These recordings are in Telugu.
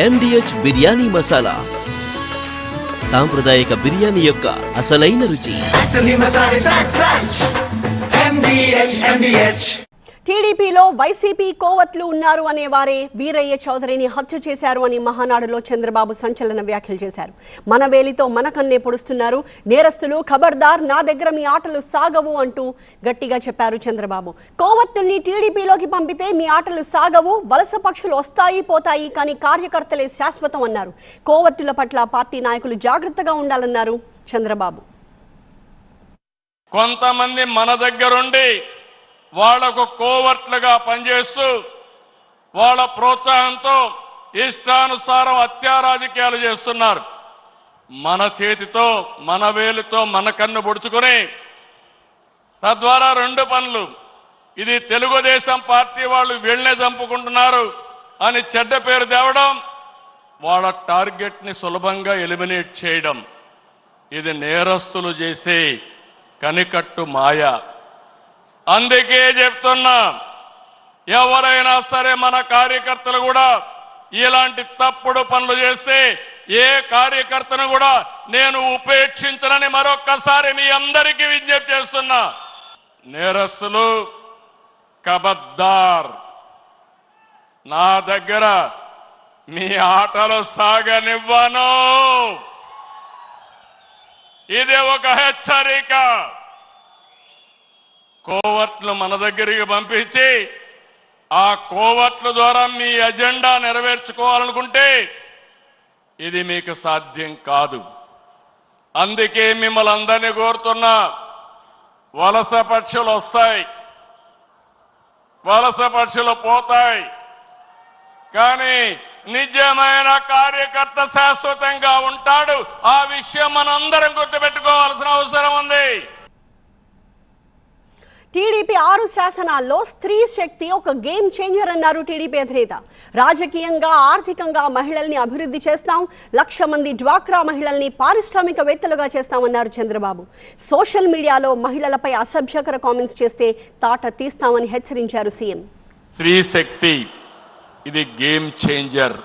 MDH బిర్యానీ మసాలా, సాంప్రదాయక బిర్యానీ యొక్క అసలైన రుచి. టీడీపీలో వైసీపీ కోవట్లు ఉన్నారు అనేవారే వీరయ్య చౌదరిని హత్య చేశారు అని మహానాడులో చంద్రబాబు సంచలన వ్యాఖ్యలు చేశారు. మన వేలితో మన కన్నే పొడుస్తున్నారు నేరస్తులు, ఖబర్దార్, నా దగ్గర మీ ఆటలు సాగవు అంటూ గట్టిగా చెప్పారు చంద్రబాబు. కోవట్లుల్ని టీడీపీలోకి పంపితే మీ ఆటలు సాగవు, వలస పక్షులు వస్తాయి పోతాయి, కానీ కార్యకర్తలే శాశ్వతం అన్నారు. కోవట్టుల పట్ల పార్టీ నాయకులు జాగ్రత్తగా ఉండాలన్నారు చంద్రబాబు. కొంతమంది మన దగ్గరుండి వాళ్లకు కోవర్ట్లుగా పనిచేస్తూ వాళ్ళ ప్రోత్సాహంతో ఇష్టానుసారం హత్యా రాజకీయాలు చేస్తున్నారు. మన చేతితో మన వేలుతో మన కన్ను పొడుచుకుని తద్వారా రెండు పనులు, ఇది తెలుగుదేశం పార్టీ వాళ్ళు వీళ్ళనే చంపుకుంటున్నారు అని చెడ్డ పేరు తేవడం, వాళ్ళ టార్గెట్ని సులభంగా ఎలిమినేట్ చేయడం, ఇది నేరస్తులు చేసే కనికట్టు మాయ. అందుకే చెప్తున్నా, ఎవరైనా సరే మన కార్యకర్తలు కూడా ఇలాంటి తప్పుడు పనులు చేస్తే ఏ కార్యకర్తను కూడా నేను ఉపేక్షించనని మరొక్కసారి మీ అందరికీ విజ్ఞప్తి చేస్తున్నా. నేరస్తులు ఖబర్దార్, నా దగ్గర మీ ఆటలు సాగనివ్వను. ఇది ఒక హెచ్చరిక. కోవర్ట్లు మన దగ్గరికి పంపించి ఆ కోవర్ట్ల ద్వారా మీ ఎజెండా నెరవేర్చుకోవాలనుకుంటే ఇది మీకు సాధ్యం కాదు. అందుకే మిమ్మల్ని అందరినీ కోరుతున్నా, వలస పక్షులు వస్తాయి, వలస పక్షులు పోతాయి, కానీ నిజమైన కార్యకర్త శాశ్వతంగా ఉంటాడు. ఆ విషయం మనందరం గుర్తుపెట్టుకోవాల్సిన అవసరం ఉంది. టీడీపీ 6 శాసనాల్లో స్త్రీ శక్తి ఒక గేమ్ చేంజర్ అన్నారు టీడీపీ అధినేత. రాజకీయంగా, ఆర్థికంగా మహిళల్ని అభివృద్ధి చేస్తాం, 1,00,000 మంది డ్వాక్రా మహిళల్ని పారిశ్రామికవేత్తలుగా చేస్తామన్నారు చంద్రబాబు. సోషల్ మీడియాలో మహిళలపై అసభ్యకర కామెంట్స్ చేస్తే తాట తీస్తామని హెచ్చరించారు సీఎం. స్త్రీ శక్తి ఇది గేమ్ చేంజర్.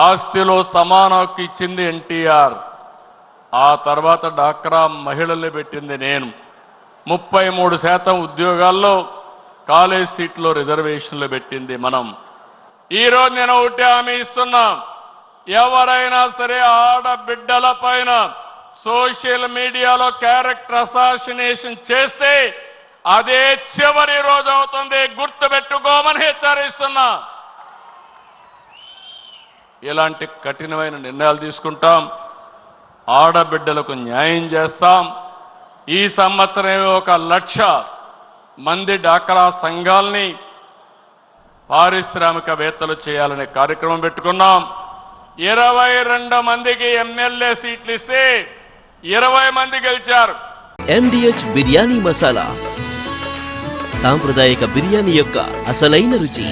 ఆస్తిలో సమాన హక్కు ఇచ్చింది ఎన్టీఆర్, ఆ తర్వాత డ్వాక్రా మహిళల్ని పెట్టింది నేను. 33% ఉద్యోగాల్లో, కాలేజ్ సీట్లో రిజర్వేషన్లు పెట్టింది మనం. ఈరోజు నేను ఒకటి హామీ ఇస్తున్నా, ఎవరైనా సరే ఆడబిడ్డల పైన సోషల్ మీడియాలో క్యారెక్టర్ అసాసినేషన్ చేస్తే అదే చివరి రోజు అవుతుంది, గుర్తుపెట్టుకోమని హెచ్చరిస్తున్నా. ఇలాంటి కఠినమైన నిర్ణయాలు తీసుకుంటాం, ఆడబిడ్డలకు న్యాయం చేస్తాం. ఈ సంవత్సరం 1,00,000 మంది డ్వాక్రా సంఘాలని పారిశ్రామికవేత్తలు చేయాలనే కార్యక్రమం పెట్టుకున్నాం. 22 మందికి ఎమ్మెల్యే సీట్లు ఇస్తే 20 మంది గెలిచారు. MDH బిర్యానీ మసాలా, సాంప్రదాయక బిర్యానీ యొక్క అసలైన రుచి.